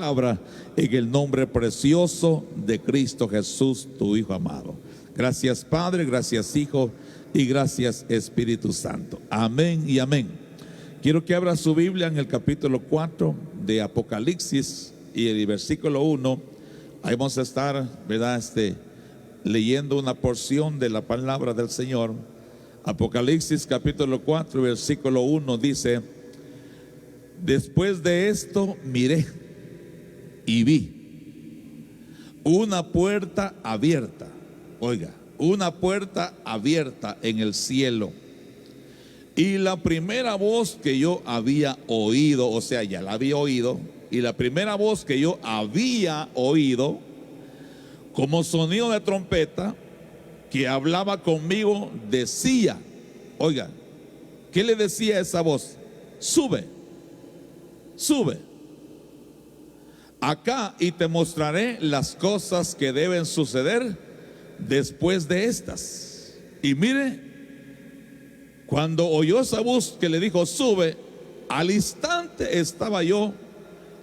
palabra en el nombre precioso de Cristo Jesús, tu Hijo amado. Gracias, Padre, gracias, Hijo, y gracias, Espíritu Santo. Amén y amén. Quiero que abra su Biblia en el capítulo 4 de Apocalipsis y el versículo 1. Ahí vamos a estar, ¿verdad? Leyendo una porción de la palabra del Señor. Apocalipsis capítulo 4, versículo 1 dice: después de esto miré y vi una puerta abierta. Oiga, una puerta abierta en el cielo. Y la primera voz que yo había oído, o sea, ya la había oído, y la primera voz que yo había oído, como sonido de trompeta, que hablaba conmigo, decía, oiga, ¿qué le decía esa voz? Sube, sube acá y te mostraré las cosas que deben suceder después de estas. Y mire, cuando oyó esa voz que le dijo sube, al instante estaba yo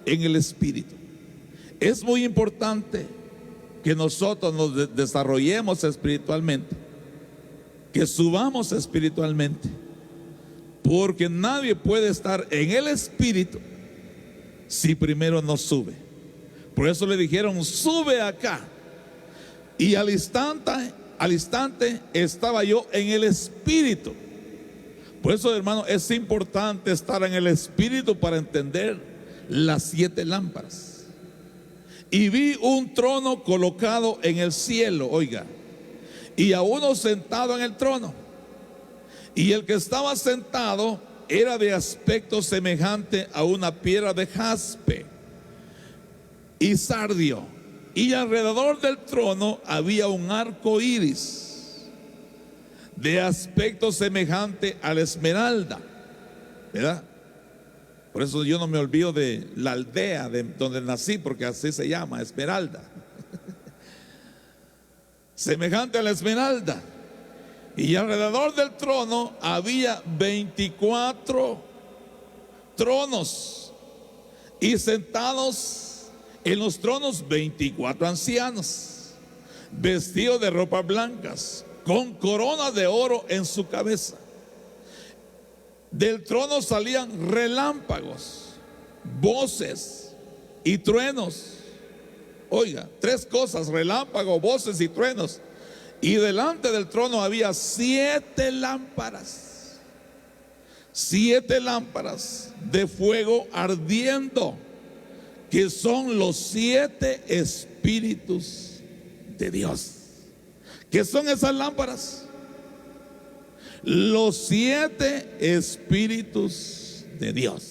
en el Espíritu. Es muy importante que nosotros nos desarrollemos espiritualmente, que subamos espiritualmente, porque nadie puede estar en el Espíritu si primero no sube. Por eso le dijeron sube acá. Y al instante estaba yo en el Espíritu. Por eso, hermano, es importante estar en el Espíritu para entender las 7 lámparas. Y vi un trono colocado en el cielo, oiga, y a uno sentado en el trono. Y el que estaba sentado era de aspecto semejante a una piedra de jaspe y sardio. Y alrededor del trono había un arco iris de aspecto semejante a la esmeralda, ¿verdad? Por eso yo no me olvido de la aldea de donde nací, porque así se llama, Esmeralda. Semejante a la esmeralda. Y alrededor del trono había 24 tronos, y sentados en los tronos 24 ancianos, vestidos de ropas blancas, con corona de oro en su cabeza. Del trono salían relámpagos, voces y truenos. Oiga, 3 cosas: relámpagos, voces y truenos. Y delante del trono había 7 lámparas, 7 lámparas de fuego ardiendo, que son los 7 espíritus de Dios. ¿Qué son esas lámparas? Los 7 espíritus de Dios.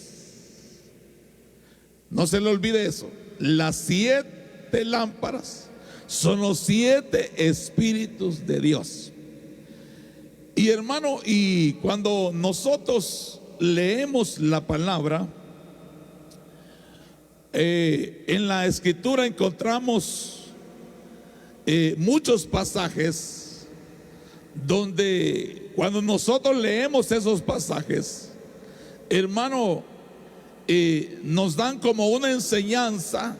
No se le olvide eso. Las 7 lámparas son los 7 espíritus de Dios. Y hermano, y cuando nosotros leemos la palabra, en la escritura encontramos muchos pasajes donde cuando nosotros leemos esos pasajes, hermano, nos dan como una enseñanza,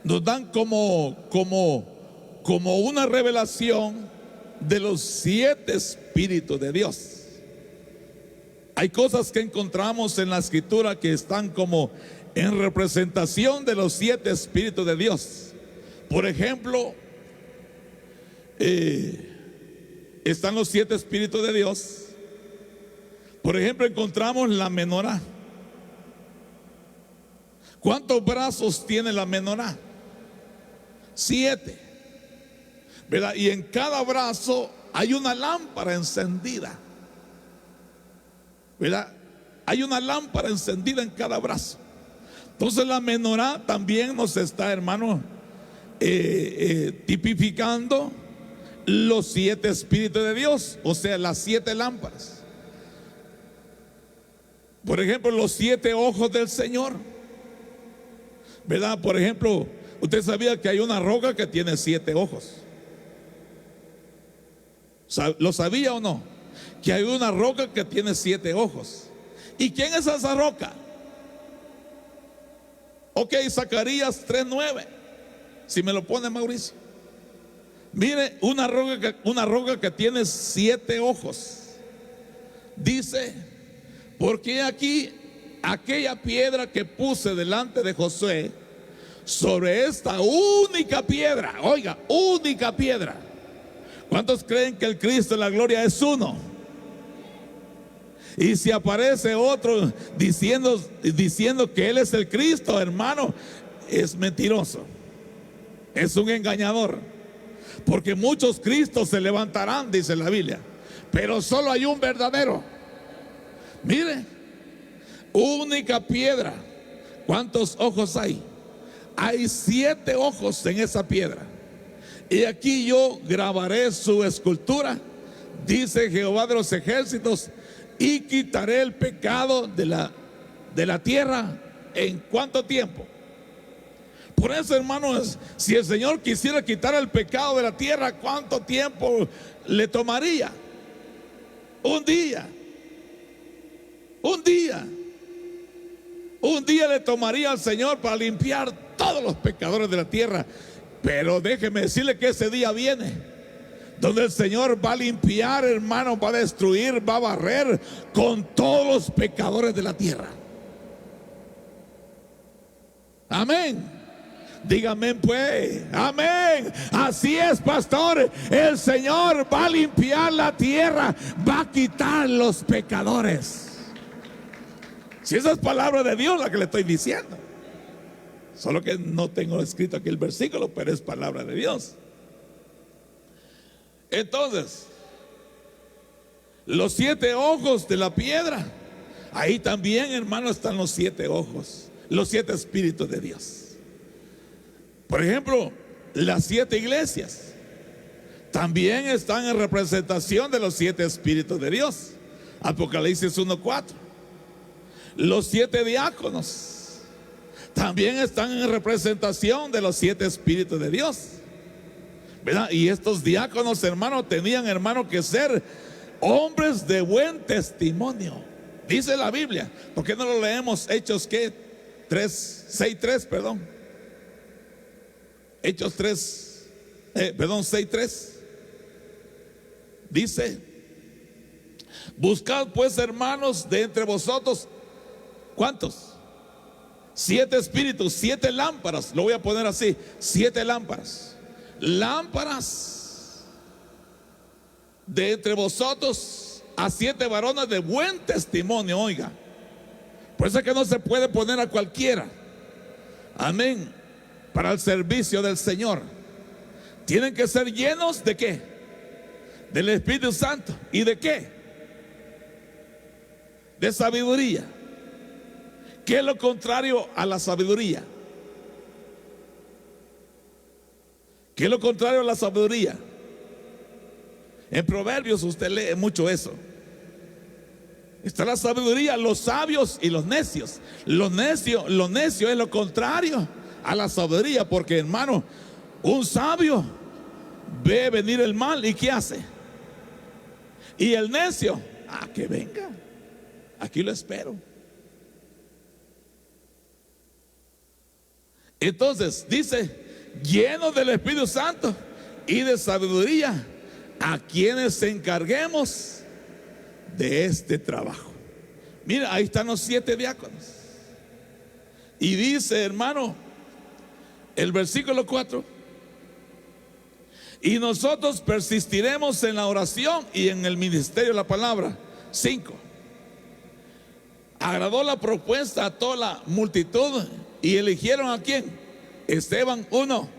nos dan como una revelación de los 7 espíritus de Dios. Hay cosas que encontramos en la escritura que están como en representación de los 7 espíritus de Dios. Por ejemplo, están los 7 espíritus de Dios. Por ejemplo, encontramos la menorá. ¿Cuántos brazos tiene la menorá? 7, ¿verdad? Y en cada brazo hay una lámpara encendida, ¿verdad? Hay una lámpara encendida en cada brazo. Entonces la menorá también nos está, hermano, tipificando los 7 espíritus de Dios, o sea, las 7 lámparas. Por ejemplo, los 7 ojos del Señor, ¿verdad? Por ejemplo, usted sabía que hay una roca que tiene 7 ojos. ¿Lo sabía o no? Que hay una roca que tiene 7 ojos. ¿Y quién es esa roca? Ok, Zacarías 3:9. Si me lo pone Mauricio. Mire, una roca que tiene 7 ojos. Dice, porque aquí aquella piedra que puse delante de Josué, sobre esta única piedra, oiga, única piedra. ¿Cuántos creen que el Cristo de la gloria es uno? Y si aparece otro diciendo que Él es el Cristo, hermano, es mentiroso, es un engañador. Porque muchos Cristos se levantarán, dice la Biblia, pero solo hay un verdadero. Mire, única piedra. ¿Cuántos ojos hay? Hay 7 ojos en esa piedra. Y aquí yo grabaré su escultura, dice Jehová de los ejércitos, y quitaré el pecado de la tierra. ¿En cuánto tiempo? Por eso, hermanos, si el Señor quisiera quitar el pecado de la tierra, ¿cuánto tiempo le tomaría? Un día. Un día. Un día le tomaría al Señor para limpiar todos los pecadores de la tierra. Pero déjeme decirle que ese día viene, donde el Señor va a limpiar, hermano, va a destruir, va a barrer con todos los pecadores de la tierra. Amén. Dígame pues, amén. Así es, pastor. El Señor va a limpiar la tierra, va a quitar los pecadores. Si esa es palabra de Dios la que le estoy diciendo. Solo que no tengo escrito aquí el versículo, pero es palabra de Dios. Entonces, los 7 ojos de la piedra, ahí también, hermano, están los 7 ojos, los 7 espíritus de Dios. Por ejemplo, las 7 iglesias también están en representación de los 7 espíritus de Dios. Apocalipsis 1:4. Los 7 diáconos también están en representación de los 7 espíritus de Dios, ¿verdad? Y estos diáconos, hermano, tenían, hermano, que ser hombres de buen testimonio. Dice la Biblia. ¿Por qué no lo leemos? Hechos, ¿qué? 6:3, perdón. Hechos 6:3. Dice: buscad pues, hermanos, de entre vosotros, ¿cuántos? 7 espíritus, 7 lámparas. Lo voy a poner así: 7 lámparas. Lámparas de entre vosotros a 7 varones de buen testimonio. Oiga, por eso es que no se puede poner a cualquiera. Amén. Para el servicio del Señor tienen que ser llenos ¿de qué? Del Espíritu Santo. ¿Y de qué? De sabiduría. ¿Qué es lo contrario a la sabiduría? ¿Qué es lo contrario a la sabiduría? En Proverbios usted lee mucho eso. Está la sabiduría, los sabios y los necios. Lo necio es lo contrario a la sabiduría, porque, hermano, un sabio ve venir el mal y ¿qué hace? Y el necio, que venga, aquí lo espero. Entonces dice: llenos del Espíritu Santo y de sabiduría, a quienes encarguemos de este trabajo. Mira, ahí están los 7 diáconos. Y dice, hermano, el versículo 4: y nosotros persistiremos en la oración y en el ministerio de la palabra. 5. Agradó la propuesta a toda la multitud y eligieron ¿a quién? Esteban. 1.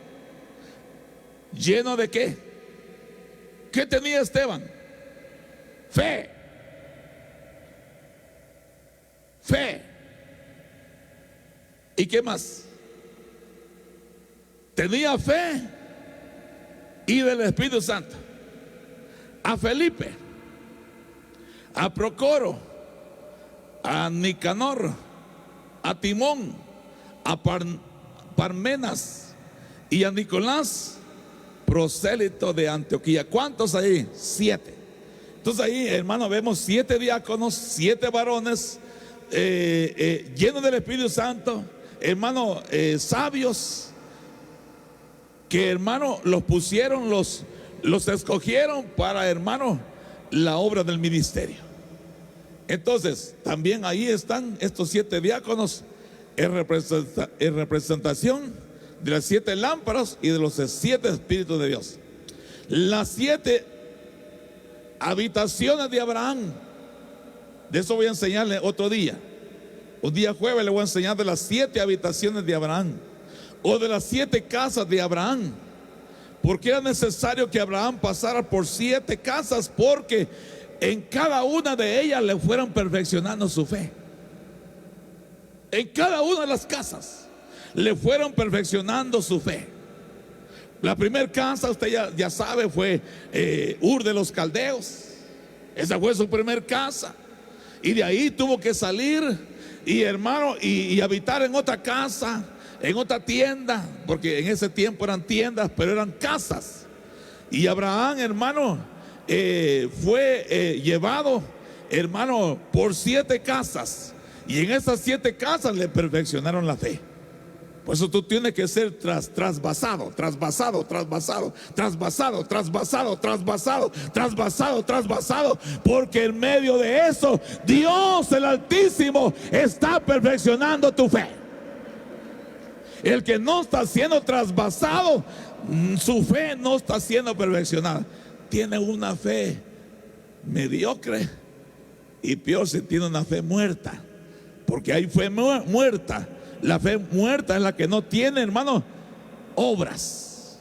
¿Lleno de qué? ¿Qué tenía Esteban? Fe. Fe. ¿Y qué más? Tenía fe y del Espíritu Santo. A Felipe, a Procoro, a Nicanor, a Timón, a Parmenas y a Nicolás, prosélito de Antioquía. ¿Cuántos ahí? 7. Entonces ahí, hermano, vemos 7 diáconos, 7 varones llenos del Espíritu Santo, hermano, sabios que, hermano, los pusieron, los escogieron para, hermano, la obra del ministerio. Entonces, también ahí están estos 7 diáconos en representación de las 7 lámparas y de los 7 espíritus de Dios. Las 7 habitaciones de Abraham, de eso voy a enseñarle otro día. Un día jueves le voy a enseñar de las 7 habitaciones de Abraham, o de las 7 casas de Abraham. Porque era necesario que Abraham pasara por 7 casas, porque en cada una de ellas le fueran perfeccionando su fe. En cada una de las casas le fueron perfeccionando su fe. La primera casa, usted ya sabe, fue Ur de los Caldeos. Esa fue su primera casa. Y de ahí tuvo que salir y, hermano, y habitar en otra casa, en otra tienda, porque en ese tiempo eran tiendas, pero eran casas. Y Abraham, hermano, fue llevado, hermano, por 7 casas. Y en esas 7 casas le perfeccionaron la fe. Por eso tú tienes que ser trasvasado, porque en medio de eso Dios el Altísimo está perfeccionando tu fe. El que no está siendo trasvasado, su fe no está siendo perfeccionada. Tiene una fe mediocre, y peor si tiene una fe muerta, porque hay fe muerta. La fe muerta es la que no tiene, hermano, obras.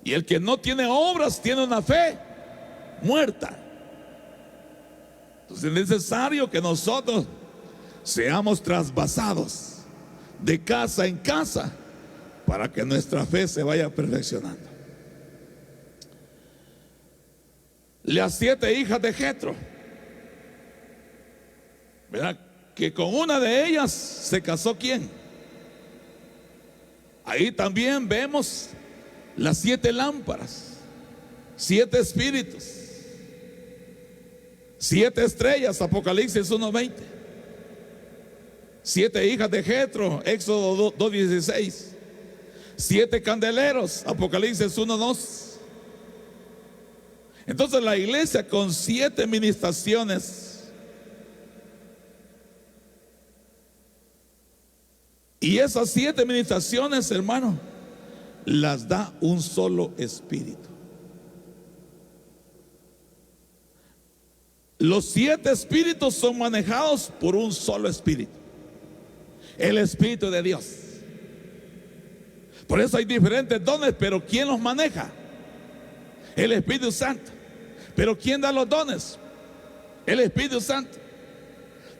Y el que no tiene obras tiene una fe muerta. Entonces es necesario que nosotros seamos trasvasados de casa en casa para que nuestra fe se vaya perfeccionando. Las 7 hijas de Jetro, ¿verdad? Que con una de ellas se casó ¿quién? Ahí también vemos las 7 lámparas, 7 espíritus, 7 estrellas, Apocalipsis 1:20. 7 hijas de Jetro, Éxodo 2:16. 7 candeleros, Apocalipsis 1:2. Entonces la iglesia con 7 ministraciones. Y esas 7 ministraciones, hermano, las da un solo espíritu. Los 7 espíritus son manejados por un solo espíritu, el Espíritu de Dios. Por eso hay diferentes dones, pero ¿quién los maneja? El Espíritu Santo. Pero ¿quién da los dones? El Espíritu Santo.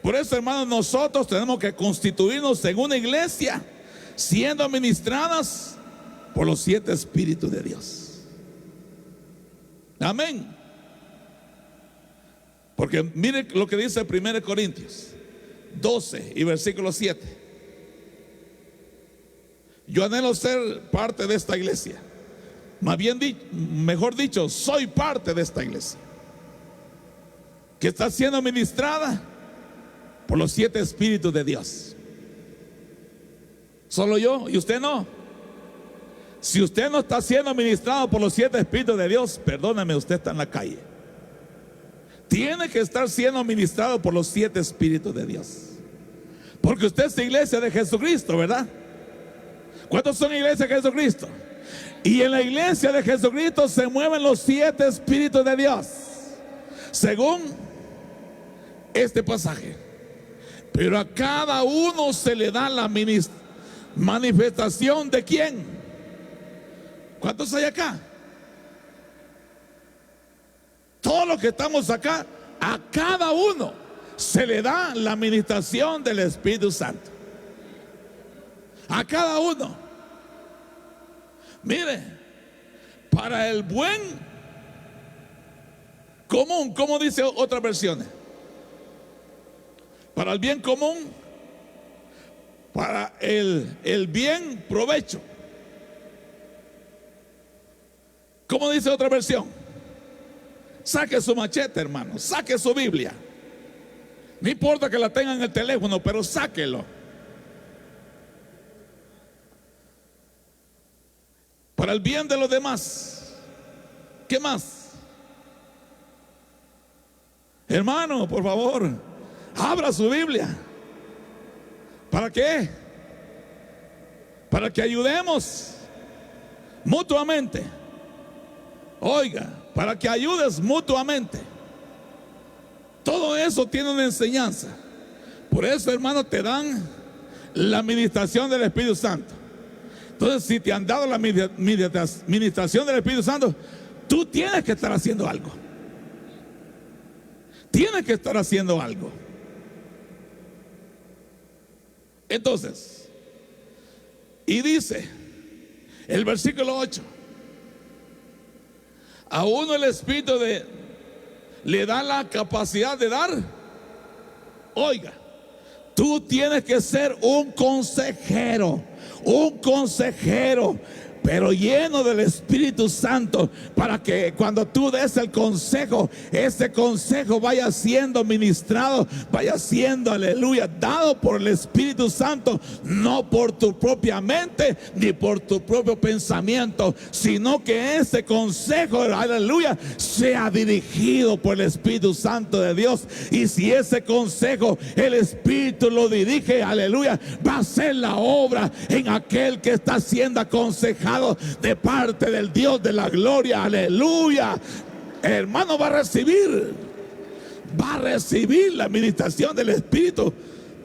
Por eso, hermanos, nosotros tenemos que constituirnos en una iglesia siendo administradas por los 7 espíritus de Dios. Amén. Porque mire lo que dice 1 Corintios 12 y versículo 7. Yo anhelo ser parte de esta iglesia. Mejor dicho, soy parte de esta iglesia que está siendo administrada por los 7 espíritus de Dios. Solo yo y usted no. Si usted no está siendo administrado por los 7 espíritus de Dios, perdóneme, usted está en la calle. Tiene que estar siendo administrado por los 7 espíritus de Dios, porque usted es iglesia de Jesucristo, ¿verdad? ¿Cuántos son iglesia de Jesucristo? Y en la iglesia de Jesucristo se mueven los 7 espíritus de Dios, según este pasaje. Pero a cada uno se le da la manifestación de ¿quién? ¿Cuántos hay acá? Todos los que estamos acá, a cada uno se le da la administración del Espíritu Santo. A cada uno. Mire, para el buen común, ¿cómo dice otras versiones? Para el bien común, para el bien provecho. ¿Cómo dice otra versión? Saque su machete, hermano, saque su Biblia. No importa que la tenga en el teléfono, pero sáquelo. para el bien de los demás. ¿Qué más? Hermano, por favor, abra su Biblia. ¿Para qué? Para que ayudemos mutuamente. Oiga, para que ayudes mutuamente. Todo eso tiene una enseñanza. Por eso, hermano, te dan la administración del Espíritu Santo. Entonces, si te han dado la administración del Espíritu Santo, tú tienes que estar haciendo algo. Tienes que estar haciendo algo. Entonces, y dice el versículo 8: a uno el Espíritu le da la capacidad de dar. Oiga, tú tienes que ser un consejero, pero lleno del Espíritu Santo, para que cuando tú des el consejo, ese consejo vaya siendo ministrado, vaya siendo, aleluya, dado por el Espíritu Santo, no por tu propia mente ni por tu propio pensamiento, sino que ese consejo, aleluya, sea dirigido por el Espíritu Santo de Dios. Y si ese consejo el Espíritu lo dirige, aleluya, va a ser la obra en aquel que está siendo aconsejado de parte del Dios de la gloria, aleluya. Hermano, va a recibir la administración del Espíritu,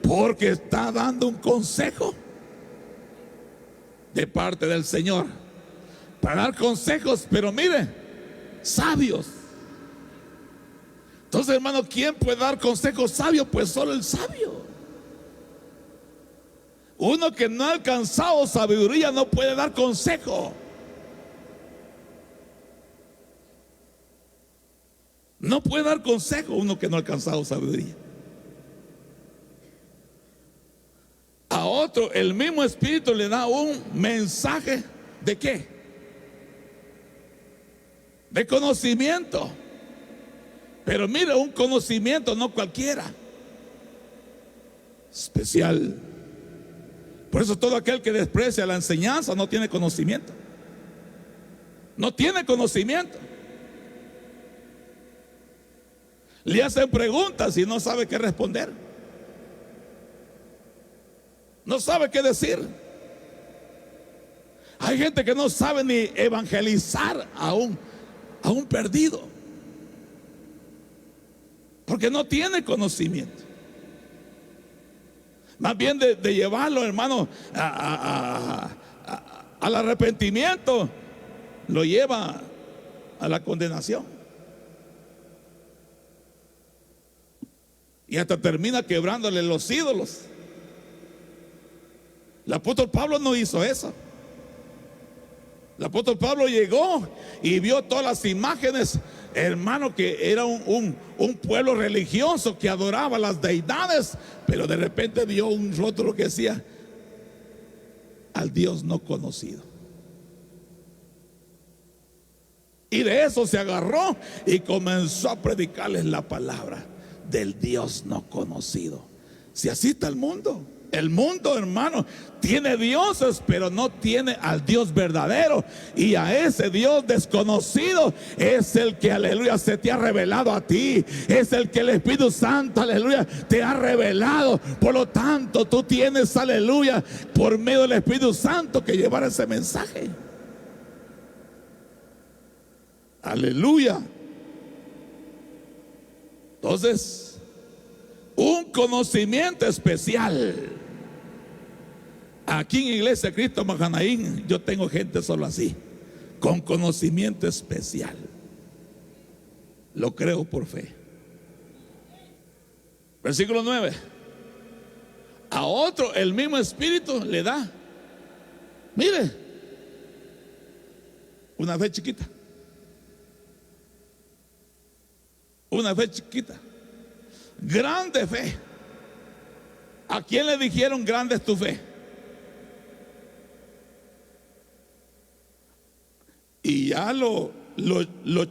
porque está dando un consejo de parte del Señor, para dar consejos, pero mire, sabios. Entonces, hermano, ¿quién puede dar consejos sabios? Pues solo el sabio. Uno que no ha alcanzado sabiduría no puede dar consejo. No puede dar consejo uno que no ha alcanzado sabiduría. A otro el mismo Espíritu le da un mensaje ¿de qué? De conocimiento. Pero mire, un conocimiento no cualquiera, especial. Por eso todo aquel que desprecia la enseñanza no tiene conocimiento. No tiene conocimiento. Le hacen preguntas y no sabe qué responder. No sabe qué decir. Hay gente que no sabe ni evangelizar a un perdido, porque no tiene conocimiento. Más bien de llevarlo, hermano, al arrepentimiento, lo lleva a la condenación. Y hasta termina quebrándole los ídolos. El apóstol Pablo no hizo eso. El apóstol Pablo llegó y vio todas las imágenes, hermano, que era un pueblo religioso que adoraba las deidades, pero de repente vio un rótulo que decía: al Dios no conocido. Y de eso se agarró y comenzó a predicarles la palabra del Dios no conocido. Si así está el mundo. El mundo, hermano, tiene dioses, pero no tiene al Dios verdadero. Y a ese Dios desconocido es el que, aleluya, se te ha revelado a ti. Es el que el Espíritu Santo, aleluya, te ha revelado. Por lo tanto, tú tienes, aleluya, por medio del Espíritu Santo, que llevar ese mensaje. Aleluya. Entonces, un conocimiento especial. Aquí en Iglesia Cristo Mahanaín yo tengo gente solo así, con conocimiento especial. Lo creo por fe. Versículo 9. A otro el mismo Espíritu le da, mire, una fe chiquita. Una fe chiquita. Grande fe. ¿A quién le dijeron grande es tu fe? Y ya lo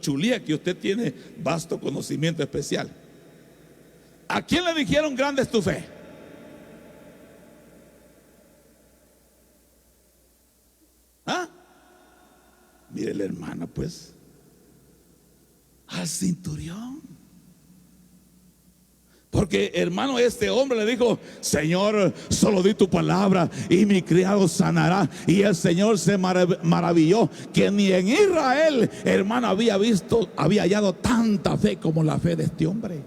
chulía que usted tiene vasto conocimiento especial. ¿A quién le dijeron grande es tu fe? ¿Ah? Mire la hermana, pues, al centurión. Porque, hermano, este hombre le dijo: Señor, solo di tu palabra y mi criado sanará. Y el Señor se maravilló que ni en Israel, hermano, había hallado tanta fe como la fe de este hombre.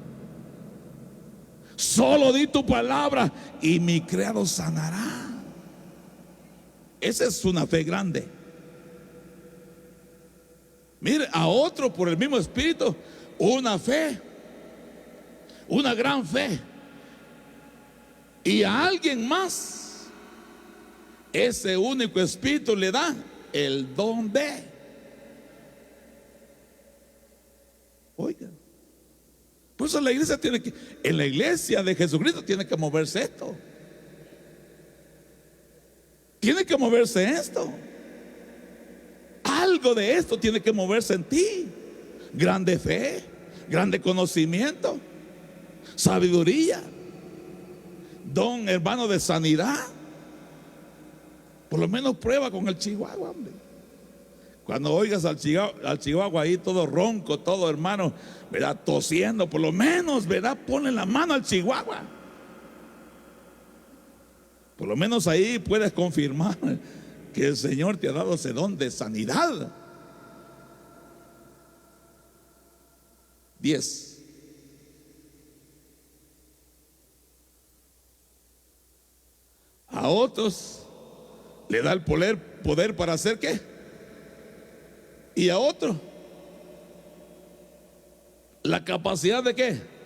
Solo di tu palabra y mi criado sanará. Esa es una fe grande. Mire, a otro por el mismo Espíritu, una fe, una gran fe. Y a alguien más, ese único Espíritu le da el don de. Oigan, por eso la iglesia tiene que, en la iglesia de Jesucristo tiene que moverse esto. Tiene que moverse esto. Algo de esto tiene que moverse en ti. Grande fe, grande conocimiento, sabiduría, don, hermano, de sanidad. Por lo menos prueba con el chihuahua, hombre. Cuando oigas al chihuahua ahí todo ronco, todo, hermano, ¿verdad?, tosiendo, por lo menos, ¿verdad?, ponle la mano al chihuahua. Por lo menos ahí puedes confirmar que el Señor te ha dado ese don de sanidad. 10. A otros le da el poder para hacer ¿qué? Y a otro la capacidad de ¿qué?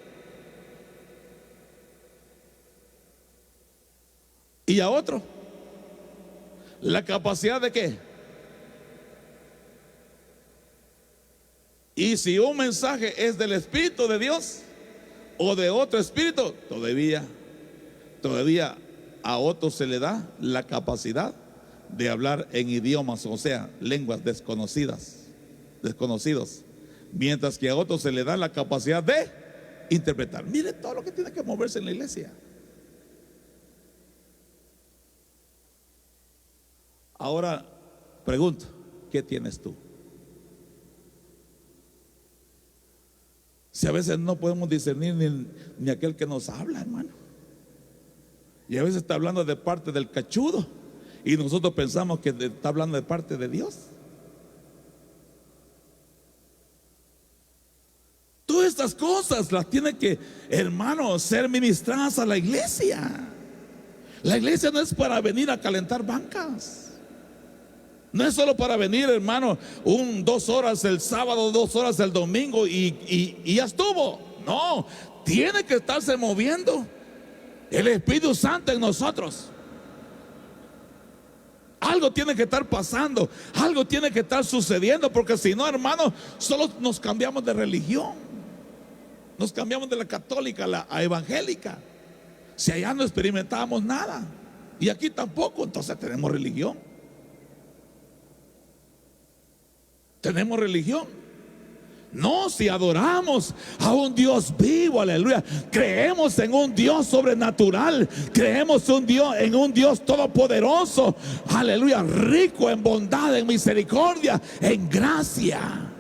Y a otro la capacidad de ¿qué? Y si un mensaje es del Espíritu de Dios o de otro espíritu, todavía a otro se le da la capacidad de hablar en idiomas, o sea, lenguas desconocidos, mientras que a otro se le da la capacidad de interpretar. Mire todo lo que tiene que moverse en la iglesia. Ahora pregunto, ¿qué tienes tú? Si a veces no podemos discernir ni aquel que nos habla, hermano. Y a veces está hablando de parte del cachudo y nosotros pensamos que está hablando de parte de Dios. Todas estas cosas las tiene que, hermano, ser ministradas a la iglesia. La iglesia no es para venir a calentar bancas. No es solo para venir, hermano, 2 horas el sábado, 2 horas el domingo y ya estuvo. No, tiene que estarse moviendo el Espíritu Santo en nosotros. Algo tiene que estar pasando, algo tiene que estar sucediendo, porque si no, hermano, solo nos cambiamos de religión. Nos cambiamos de la católica a la evangélica. Si allá no experimentábamos nada y aquí tampoco, entonces tenemos religión. Tenemos religión. No, si adoramos a un Dios vivo, aleluya, creemos en un Dios sobrenatural, creemos en un Dios todopoderoso, aleluya, rico en bondad, en misericordia, en gracia,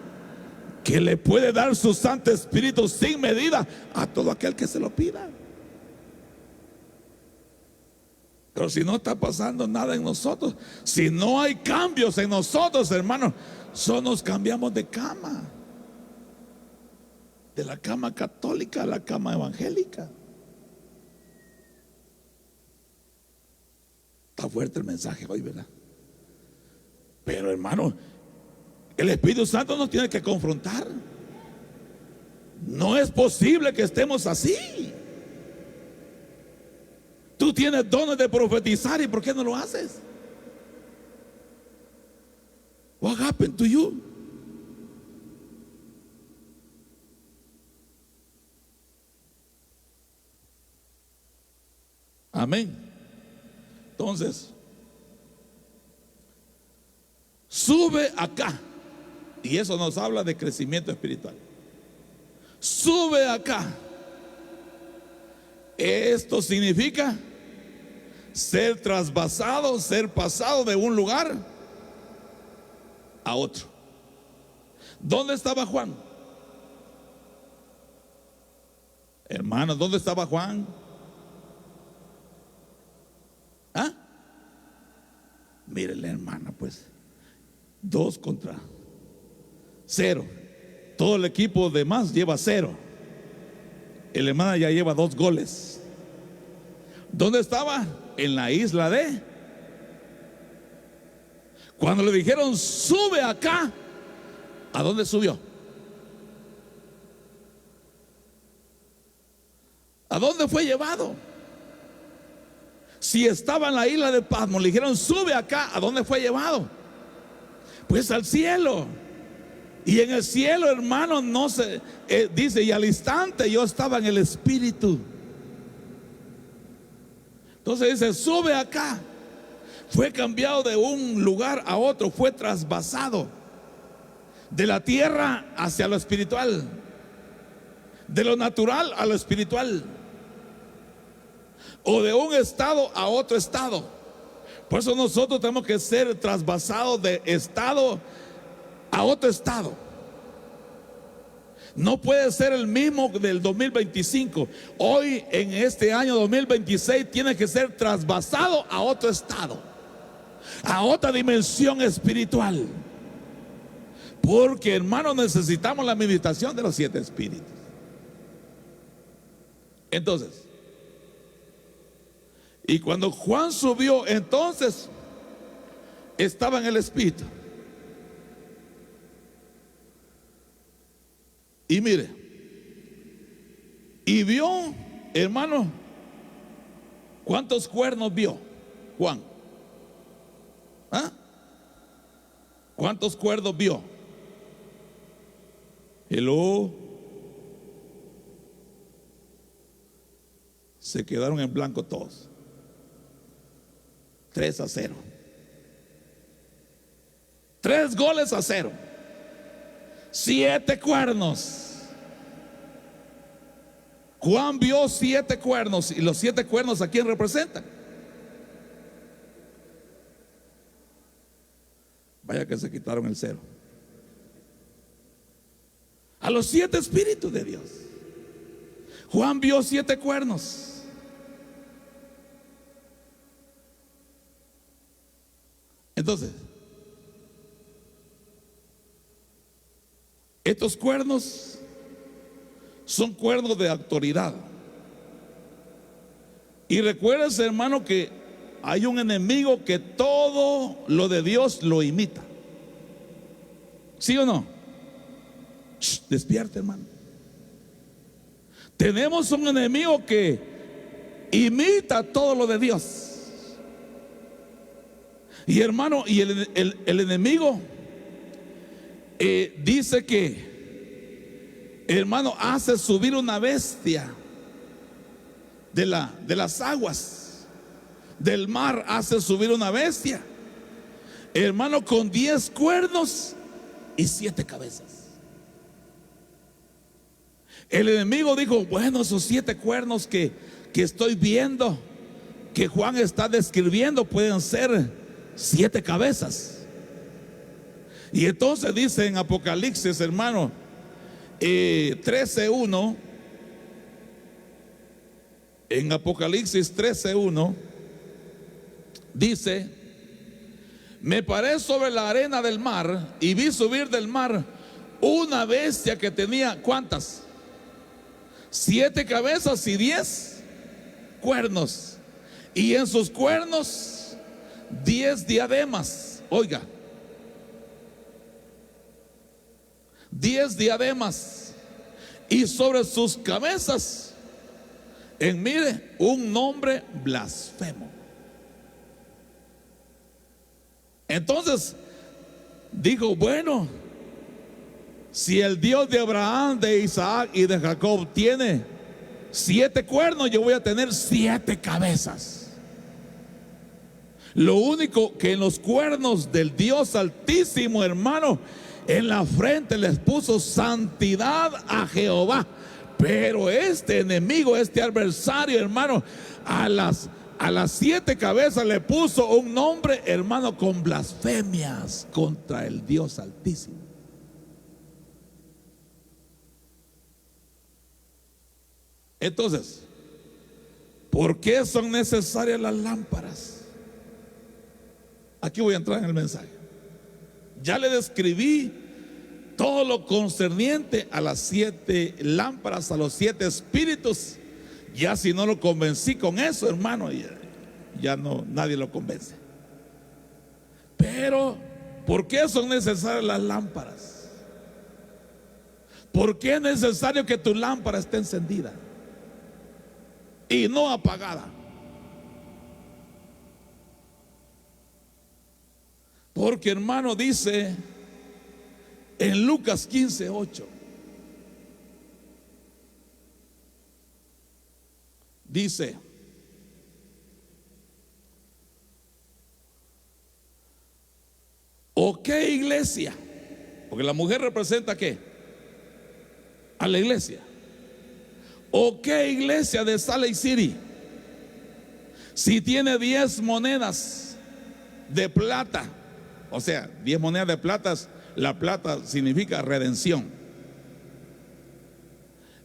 que le puede dar su Santo Espíritu sin medida a todo aquel que se lo pida. Pero si no está pasando nada en nosotros, si no hay cambios en nosotros, hermanos, solo nos cambiamos de cama. De la cama católica a la cama evangélica. Está fuerte el mensaje hoy, ¿verdad? Pero, hermano, el Espíritu Santo nos tiene que confrontar. No es posible que estemos así. Tú tienes dones de profetizar, ¿y por qué no lo haces? What happened to you? Amén. Entonces, sube acá. Y eso nos habla de crecimiento espiritual. Sube acá. Esto significa ser trasvasado, ser pasado de un lugar a otro. ¿Dónde estaba Juan? Hermanos, ¿dónde estaba Juan? ¿Ah? Mire la hermana, pues 2 contra 0. Todo el equipo de más lleva 0. El hermana ya lleva 2 goles. ¿Dónde estaba? En la isla de. Cuando le dijeron sube acá, ¿a dónde subió? ¿A dónde fue llevado? Si estaba en la isla de Patmos, le dijeron sube acá, ¿a dónde fue llevado? Pues al cielo. Y en el cielo, hermano, no se dice, y al instante yo estaba en el Espíritu. Entonces dice, sube acá. Fue cambiado de un lugar a otro, fue trasvasado de la tierra hacia lo espiritual, de lo natural a lo espiritual, o de un estado a otro estado. Por eso nosotros tenemos que ser trasvasados de estado a otro estado. No puede ser el mismo del 2025. Hoy, en este año 2026, tiene que ser trasvasado a otro estado, a otra dimensión espiritual. Porque, hermanos, necesitamos la meditación de los 7 espíritus. Entonces, y cuando Juan subió, entonces estaba en el Espíritu. Y mire, y vio, hermano, ¿cuántos cuernos vio Juan? ¿Ah? ¿Cuántos cuernos vio? Hello. Se quedaron en blanco todos. 3-0. 3 goles a 0. 7 cuernos. Juan vio 7 cuernos. ¿Y los 7 cuernos a quién representan? Vaya que se quitaron el 0. A los 7 espíritus de Dios. Juan vio 7 cuernos. Entonces, estos cuernos son cuernos de autoridad. Y recuérdense, hermano, que hay un enemigo que todo lo de Dios lo imita. ¿Sí o no? Despierte, hermano. Tenemos un enemigo que imita todo lo de Dios. Y hermano, y el enemigo dice que, hermano, hace subir una bestia de las aguas del mar, hace subir una bestia, hermano, con 10 cuernos y 7 cabezas. El enemigo dijo, bueno, esos 7 cuernos que estoy viendo, que Juan está describiendo, pueden ser 7 cabezas. Y entonces dice en Apocalipsis, hermano, 13:1, en Apocalipsis 13:1 dice: me paré sobre la arena del mar y vi subir del mar una bestia que tenía, ¿cuántas? 7 cabezas y 10 cuernos, y en sus cuernos 10 diademas. Oiga, 10 diademas, y sobre sus cabezas, mire, un nombre blasfemo. Entonces dijo, bueno, si el Dios de Abraham, de Isaac y de Jacob tiene 7 cuernos, yo voy a tener 7 cabezas. Lo único que en los cuernos del Dios Altísimo, hermano, en la frente les puso santidad a Jehová. Pero este enemigo, este adversario, hermano, a las A las 7 cabezas le puso un nombre, hermano, con blasfemias contra el Dios Altísimo. Entonces, ¿por qué son necesarias las lámparas? Aquí voy a entrar en el mensaje. Ya le describí todo lo concerniente a las 7 lámparas, a los 7 espíritus. Ya si no lo convencí con eso, hermano, ya no, nadie lo convence. Pero, ¿por qué son necesarias las lámparas? ¿Por qué es necesario que tu lámpara esté encendida y no apagada? Porque, hermano, dice en Lucas 15:8, dice: ¿o qué iglesia? Porque la mujer representa ¿qué? A la iglesia. ¿O qué iglesia de Salt Lake City, si tiene 10 monedas de plata? O sea, 10 monedas de plata, la plata significa redención,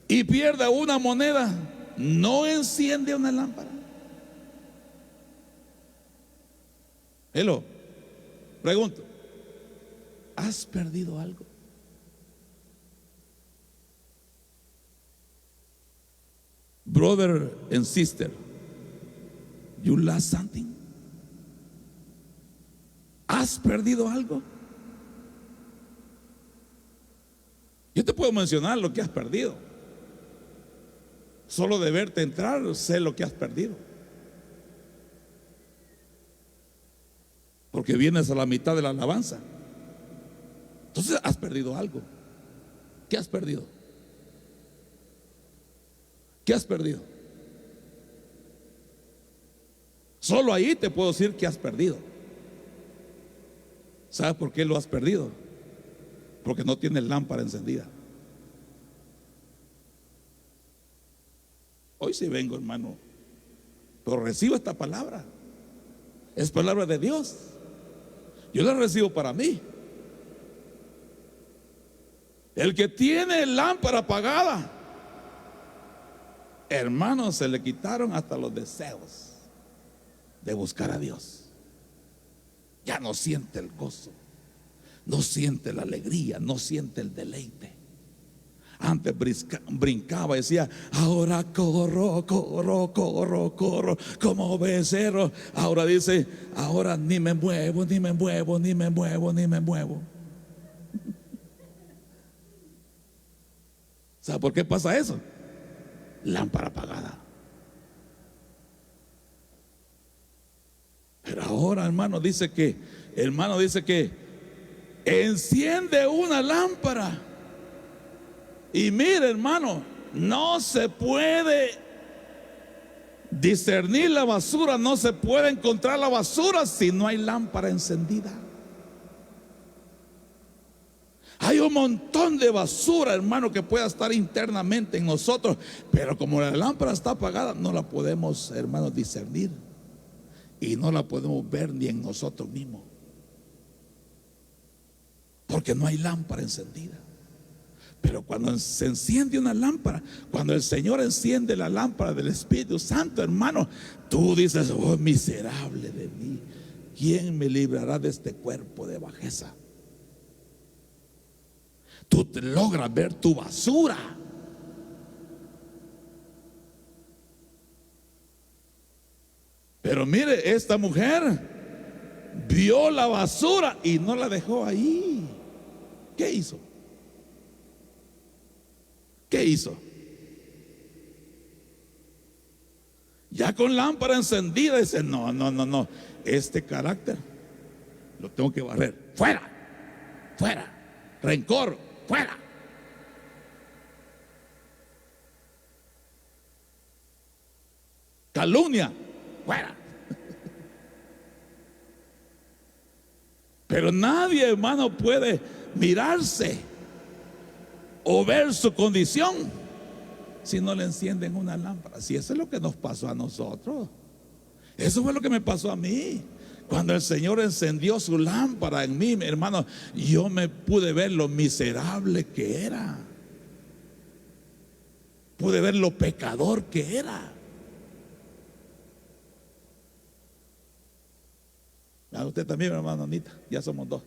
y pierde una moneda, ¿no enciende una lámpara? Hello, pregunto, ¿has perdido algo? Brother and sister, you lost something. ¿Has perdido algo? Yo te puedo mencionar lo que has perdido. Solo de verte entrar sé lo que has perdido, porque vienes a la mitad de la alabanza. Entonces has perdido algo. ¿Qué has perdido? ¿Qué has perdido? Solo ahí te puedo decir que has perdido. ¿Sabes por qué lo has perdido? Porque no tienes lámpara encendida. Hoy sí vengo, hermano, pero recibo esta palabra. Es palabra de Dios. Yo la recibo para mí. El que tiene lámpara apagada, hermanos, se le quitaron hasta los deseos de buscar a Dios. Ya no siente el gozo, no siente la alegría, no siente el deleite. Antes brincaba y decía: ahora corro, corro, corro, corro como becerro. Ahora dice: ahora ni me muevo, ni me muevo, ni me muevo, ni me muevo. ¿Sabe por qué pasa eso? Lámpara apagada. Pero ahora, hermano, dice que enciende una lámpara. Y mire, hermano, no se puede discernir la basura, no se puede encontrar la basura si no hay lámpara encendida. Hay un montón de basura, hermano, que pueda estar internamente en nosotros, pero como la lámpara está apagada, no la podemos, hermano, discernir, y no la podemos ver ni en nosotros mismos, porque no hay lámpara encendida. Pero cuando se enciende una lámpara, cuando el Señor enciende la lámpara del Espíritu Santo, hermano, tú dices: oh, miserable de mí, ¿quién me librará de este cuerpo de bajeza? Tú te logras ver tu basura. Pero mire, esta mujer vio la basura y no la dejó ahí. ¿Qué hizo? ¿Qué hizo? Ya con lámpara encendida dice: no, no, no, no, este carácter lo tengo que barrer. Fuera, fuera. Rencor, fuera. Calumnia, fuera. Pero nadie, hermano, puede mirarse o ver su condición si no le encienden una lámpara. Si eso es lo que nos pasó a nosotros. Eso fue lo que me pasó a mí. Cuando el Señor encendió su lámpara en mí, hermano, yo me pude ver lo miserable que era. Pude ver lo pecador que era. A usted también, hermano Anita, ya somos dos.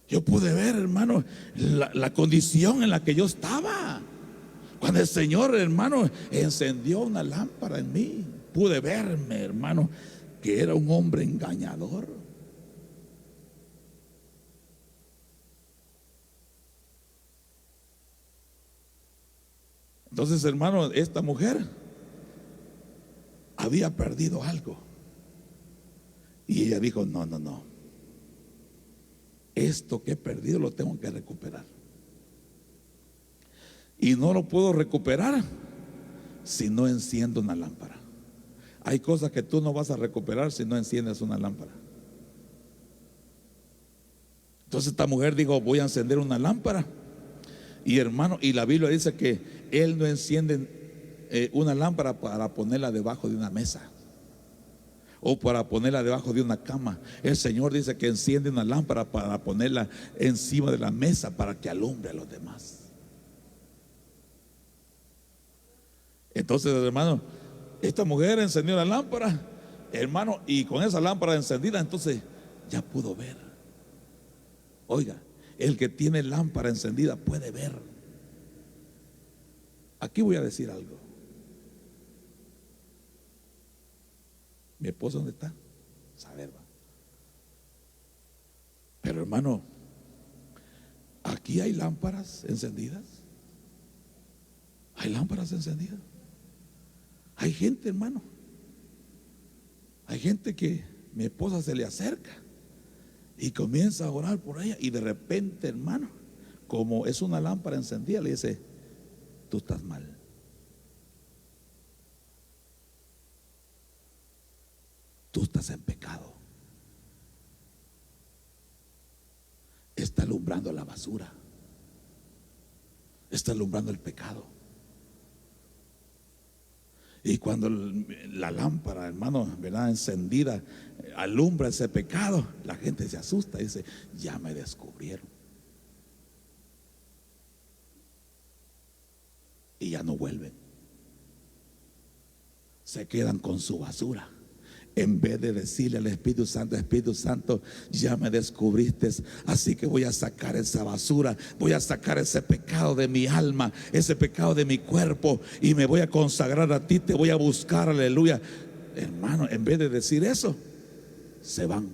Yo pude ver, hermano, la condición en la que yo estaba. Cuando el Señor, hermano, encendió una lámpara en mí, pude verme, hermano, que era un hombre engañador. Entonces, hermano, esta mujer había perdido algo. Y ella dijo, no, no, no. Esto que he perdido lo tengo que recuperar. Y no lo puedo recuperar si no enciendo una lámpara. Hay cosas que tú no vas a recuperar si no enciendes una lámpara. Entonces esta mujer dijo, voy a encender una lámpara. Y hermano, y la Biblia dice que él no enciende una lámpara para ponerla debajo de una mesa o para ponerla debajo de una cama. El Señor dice que enciende una lámpara para ponerla encima de la mesa para que alumbre a los demás. Entonces, hermano, esta mujer encendió la lámpara, hermano, y con esa lámpara encendida, entonces ya pudo ver. Oiga, el que tiene lámpara encendida puede ver. Aquí voy a decir algo. Mi esposo, ¿dónde está? Saber, va. Pero hermano, aquí hay lámparas encendidas. Hay lámparas encendidas. Hay gente, hermano. Hay gente que mi esposa se le acerca y comienza a orar por ella, y de repente, hermano, como es una lámpara encendida, le dice, tú estás mal. Tú estás en pecado. Está alumbrando la basura. Está alumbrando el pecado. Y cuando la lámpara, hermano, ¿verdad?, encendida alumbra ese pecado, la gente se asusta y dice, ya me descubrieron. Y ya no vuelven. Se quedan con su basura. En vez de decirle al Espíritu Santo, ya me descubriste, así que voy a sacar esa basura, voy a sacar ese pecado de mi alma, ese pecado de mi cuerpo, y me voy a consagrar a ti, te voy a buscar, aleluya. Hermano, en vez de decir eso, se van.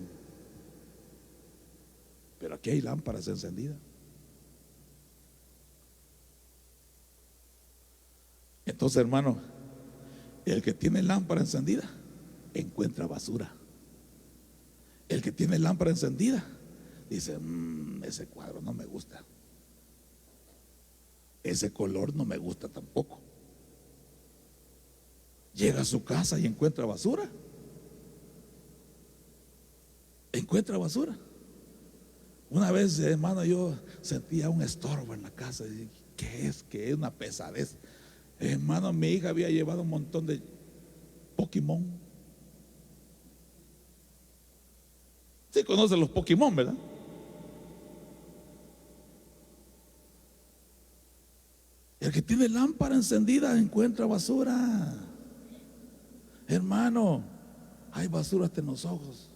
Pero aquí hay lámparas encendidas. Entonces, hermano, el que tiene lámpara encendida encuentra basura. El que tiene lámpara encendida dice, ese cuadro no me gusta, ese color no me gusta tampoco. Llega a su casa y encuentra basura. Encuentra basura. Una vez, hermano, yo sentía un estorbo en la casa. ¿Qué es? ¿Qué es? Una pesadez. Hermano, mi hija había llevado un montón de Pokémon. Sí conocen los Pokémon, ¿verdad? El que tiene lámpara encendida encuentra basura. Hermano, hay basura hasta en los ojos,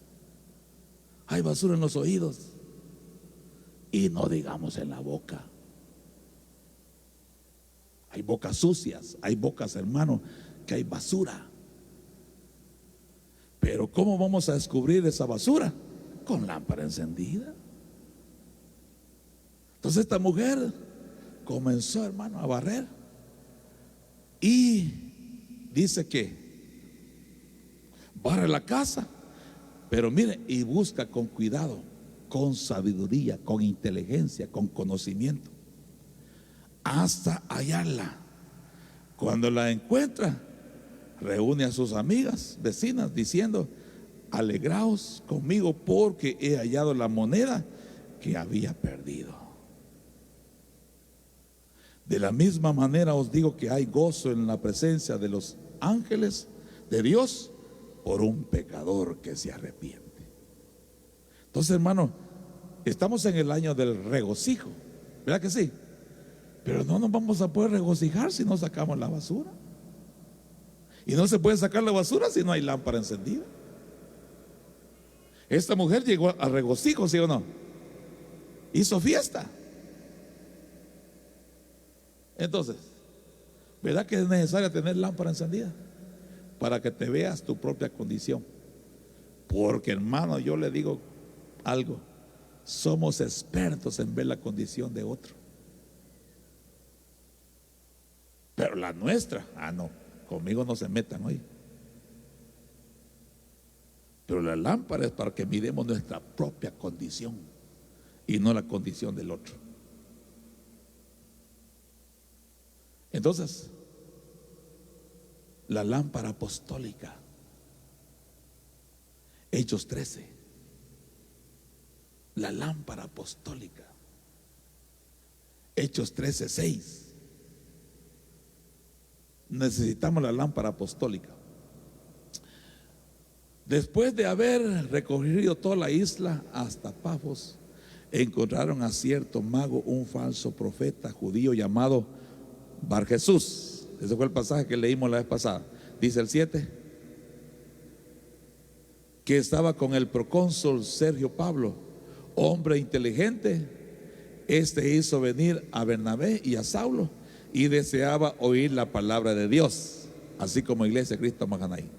hay basura en los oídos, y no digamos en la boca. Hay bocas sucias, hay bocas, hermano, que hay basura. Pero ¿cómo vamos a descubrir esa basura? Con lámpara encendida. Entonces esta mujer comenzó, hermano, a barrer, y dice que barre la casa, pero mire, y busca con cuidado, con sabiduría, con inteligencia, con conocimiento, hasta hallarla. Cuando la encuentra, reúne a sus amigas, vecinas, diciendo, alegraos conmigo porque he hallado la moneda que había perdido. De la misma manera os digo que hay gozo en la presencia de los ángeles de Dios por un pecador que se arrepiente. Entonces, hermano, estamos en el año del regocijo, ¿verdad que sí? Pero no nos vamos a poder regocijar si no sacamos la basura. Y no se puede sacar la basura si no hay lámpara encendida. Esta mujer llegó a regocijo, ¿sí o no? Hizo fiesta. Entonces, ¿verdad que es necesario tener lámpara encendida? Para que te veas tu propia condición. Porque, hermano, yo le digo algo: somos expertos en ver la condición de otro, pero la nuestra, no, conmigo no se metan hoy. Pero la lámpara es para que miremos nuestra propia condición y no la condición del otro. Entonces, la lámpara apostólica, Hechos 13, la lámpara apostólica, Hechos 13:6. Necesitamos la lámpara apostólica. Después de haber recorrido toda la isla hasta Pafos, encontraron a cierto mago, un falso profeta judío llamado Bar Jesús. Ese fue el pasaje que leímos la vez pasada. Dice el 7, que estaba con el procónsul Sergio Pablo, hombre inteligente. Este hizo venir a Bernabé y a Saulo y deseaba oír la palabra de Dios, así como Iglesia de Cristo Mahanaí.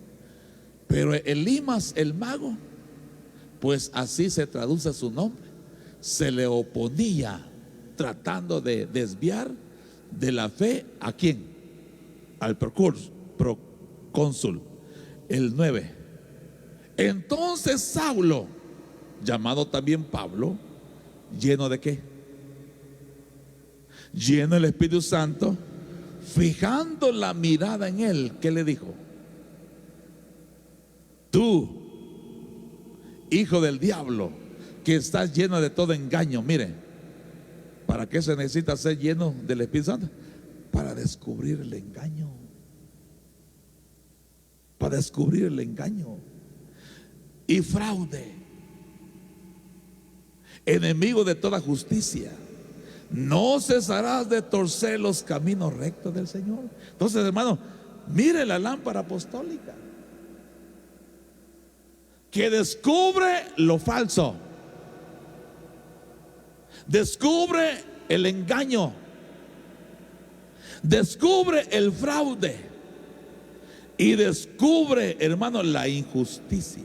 Pero Elimas, el mago, pues así se traduce su nombre, se le oponía, tratando de desviar de la fe ¿a quién? Al procónsul. El 9. Entonces Saulo, llamado también Pablo, lleno de ¿qué? Lleno del Espíritu Santo, fijando la mirada en él, ¿qué le dijo? Tú, hijo del diablo, que estás lleno de todo engaño. Mire, ¿para qué se necesita ser lleno del Espíritu Santo? Para descubrir el engaño. Para descubrir el engaño y fraude, enemigo de toda justicia. No cesarás de torcer los caminos rectos del Señor. Entonces, hermano, mire la lámpara apostólica que descubre lo falso, descubre el engaño, descubre el fraude y descubre, hermano, la injusticia.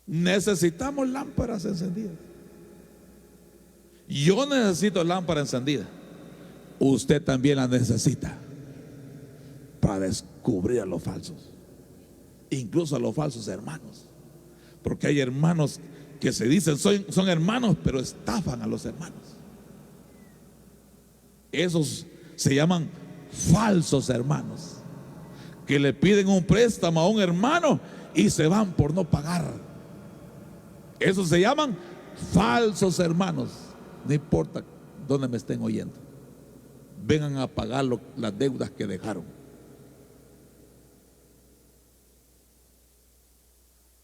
Necesitamos lámparas encendidas. Yo necesito lámpara encendida. Usted también la necesita para descubrir a los falsos, incluso a los falsos hermanos. Porque hay hermanos que se dicen son hermanos, pero estafan a los hermanos. Esos se llaman falsos hermanos, que le piden un préstamo a un hermano y se van por no pagar. Esos se llaman falsos hermanos. No importa dónde me estén oyendo, vengan a pagar las deudas que dejaron.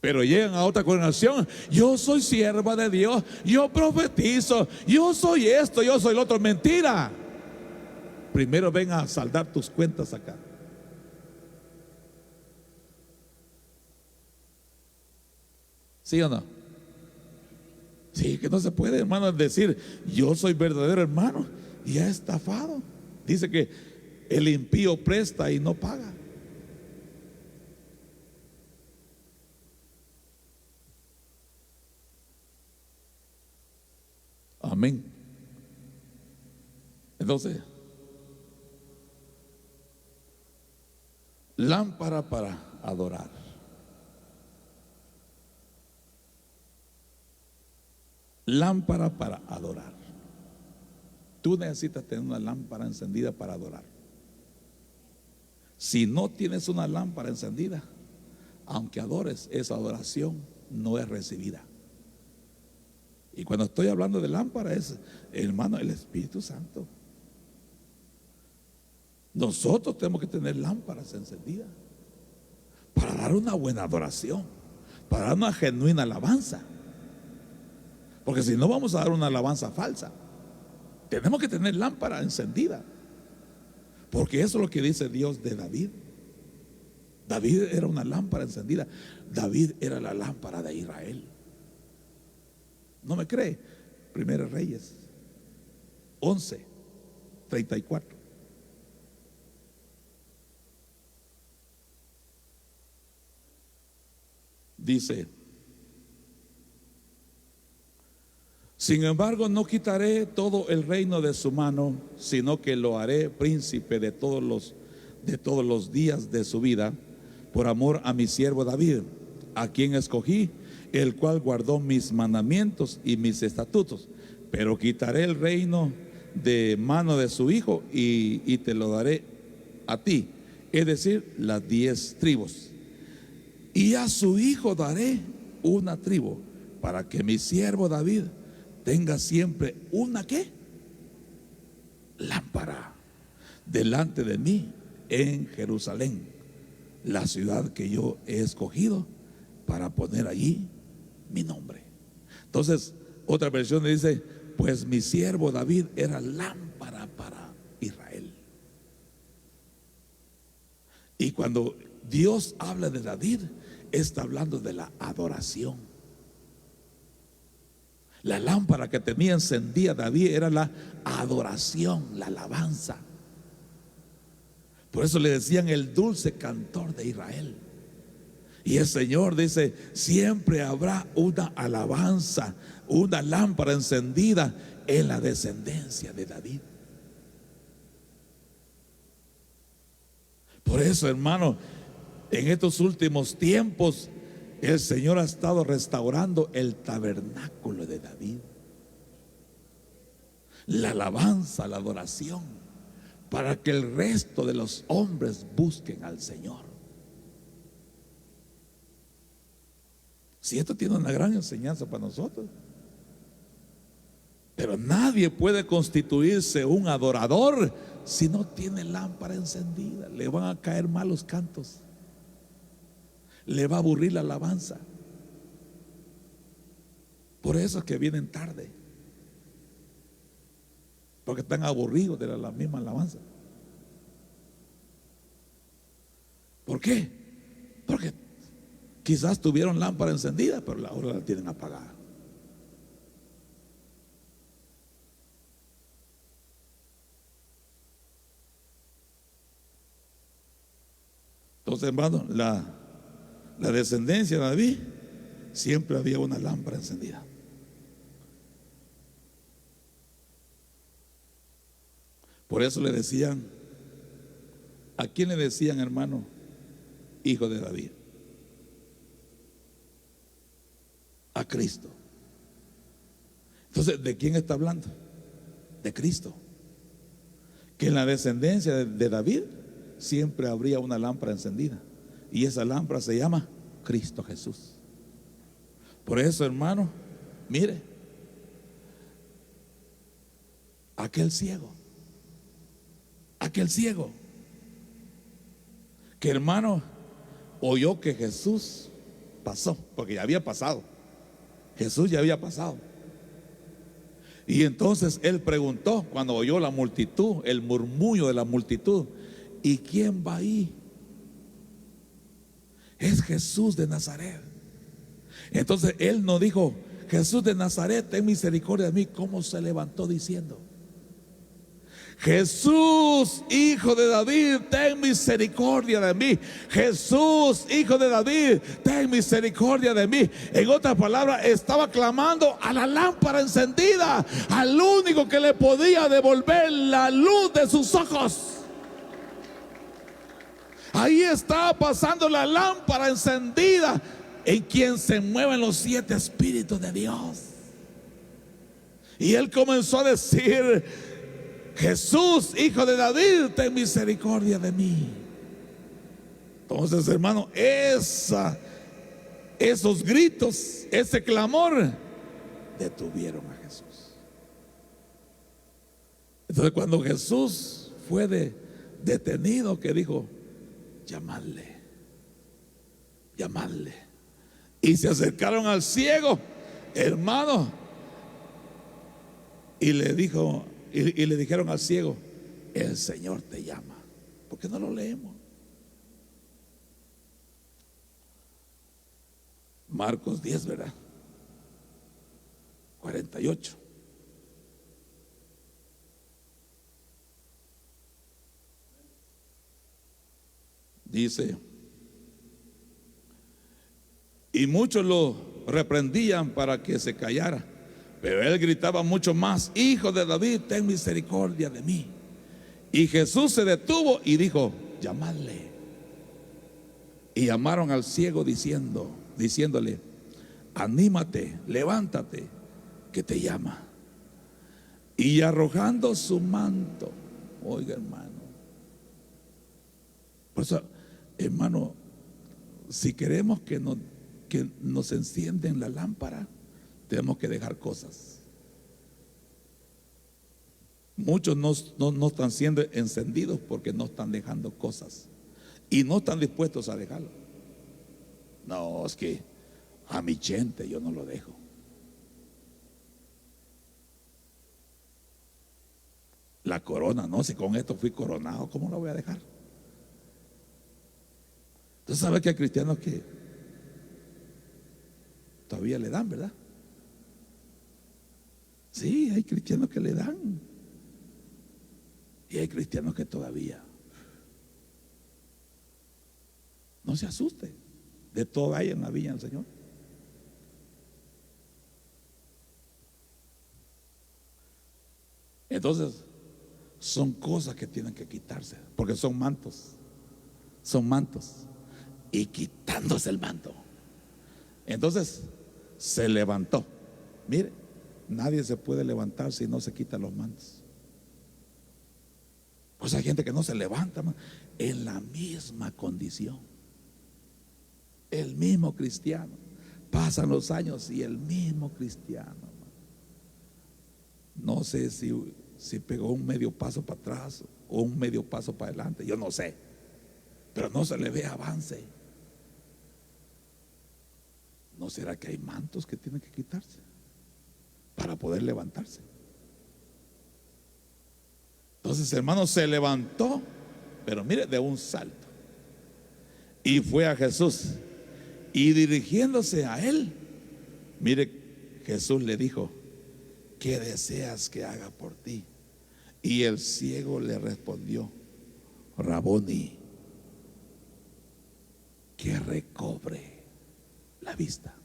Pero llegan a otra congregación: yo soy sierva de Dios, yo profetizo, yo soy esto, yo soy lo otro. Mentira. Primero ven a saldar tus cuentas acá. ¿Sí o no? Sí, que no se puede, hermano, decir yo soy verdadero hermano y ha estafado. Dice que el impío presta y no paga. Amén. Entonces, lámpara para adorar. Lámpara para adorar. Tú necesitas tener una lámpara encendida para adorar. Si no tienes una lámpara encendida, aunque adores, esa adoración no es recibida. Y cuando estoy hablando de lámpara es, hermano, el Espíritu Santo. Nosotros tenemos que tener lámparas encendidas para dar una buena adoración, para dar una genuina alabanza. Porque si no, vamos a dar una alabanza falsa. Tenemos que tener lámpara encendida, porque eso es lo que dice Dios de David. David era una lámpara encendida. David era la lámpara de Israel. ¿No me cree? Primera Reyes 11:34. Dice: sin embargo, no quitaré todo el reino de su mano, sino que lo haré príncipe de todos los días de su vida, por amor a mi siervo David, a quien escogí, el cual guardó mis mandamientos y mis estatutos. Pero quitaré el reino de mano de su hijo y te lo daré a ti, es decir, las 10 tribus. Y a su hijo daré una tribu, para que mi siervo David tenga siempre una ¿qué? Lámpara delante de mí en Jerusalén, la ciudad que yo he escogido para poner allí mi nombre. Entonces, otra versión dice: pues mi siervo David era lámpara para Israel. Y cuando Dios habla de David, está hablando de la adoración. La lámpara que tenía encendida David era la adoración, la alabanza. Por eso le decían el dulce cantor de Israel. Y el Señor dice: siempre habrá una alabanza, una lámpara encendida en la descendencia de David. Por eso, hermano, en estos últimos tiempos el Señor ha estado restaurando el tabernáculo de David, la alabanza, la adoración, para que el resto de los hombres busquen al Señor. Si esto tiene una gran enseñanza para nosotros. Pero nadie puede constituirse un adorador si no tiene lámpara encendida. Le van a caer mal los cantos, le va a aburrir la alabanza. Por eso es que vienen tarde, porque están aburridos de la misma alabanza. ¿Por qué? Porque quizás tuvieron lámpara encendida, pero ahora la tienen apagada. Entonces, hermano, la descendencia de David siempre había una lámpara encendida. Por eso le decían, ¿a quién le decían, hermano? Hijo de David. A Cristo. Entonces, ¿de quién está hablando? De Cristo. Que en la descendencia de David siempre habría una lámpara encendida, y esa lámpara se llama Cristo Jesús. Por eso, hermano, mire, aquel ciego que, hermano, oyó que Jesús pasó, porque ya había pasado. Jesús ya había pasado. Y entonces él preguntó, cuando oyó la multitud, el murmullo de la multitud: ¿y quién va ahí? Es Jesús de Nazaret. Entonces él no dijo: Jesús de Nazaret, ten misericordia de mí. ¿Cómo se levantó diciendo: Jesús, hijo de David, ten misericordia de mí? Jesús, hijo de David, ten misericordia de mí. En otras palabras, estaba clamando a la lámpara encendida, al único que le podía devolver la luz de sus ojos. Ahí estaba pasando la lámpara encendida, en quien se mueven los 7 espíritus de Dios. Y él comenzó a decir: Jesús, hijo de David, ten misericordia de mí. Entonces, hermano, esos gritos, ese clamor, detuvieron a Jesús. Entonces, cuando Jesús fue detenido que dijo: llamadle, llamadle. Y se acercaron al ciego, hermano, y le dijo, y le dijeron al ciego: el Señor te llama. ¿Por qué no lo leemos? Marcos 10, ¿verdad? 48. Dice: y muchos lo reprendían para que se callara, pero él gritaba mucho más: Hijo de David, ten misericordia de mí. Y Jesús se detuvo y dijo: llamadle. Y llamaron al ciego diciéndole: anímate, levántate, que te llama. Y arrojando su manto, oiga, hermano, por eso, hermano, si queremos que nos encienden la lámpara, tenemos que dejar cosas. Muchos no están siendo encendidos porque no están dejando cosas y no están dispuestos a dejarlo. No, es que a mi gente yo no lo dejo. La corona, no, si con esto fui coronado, ¿cómo lo voy a dejar? Entonces, ¿sabe que hay cristianos que todavía le dan, verdad? Sí, hay cristianos que le dan. Y hay cristianos que todavía. No se asuste. De todo hay en la viña del Señor. Entonces, son cosas que tienen que quitarse, porque son mantos. Son mantos. Y quitándose el manto, entonces se levantó. Mire, nadie se puede levantar si no se quitan los mantos. Pues hay gente que no se levanta, man, en la misma condición. El mismo cristiano. Pasan los años y el mismo cristiano, man. No sé si pegó un medio paso para atrás o un medio paso para adelante, yo no sé, pero no se le ve avance. ¿No será que hay mantos que tienen que quitarse para poder levantarse? Entonces, hermano, se levantó, pero mire, de un salto, y fue a Jesús, y dirigiéndose a él, mire, Jesús le dijo: ¿qué deseas que haga por ti? Y el ciego le respondió: Raboni, que recobre la vista.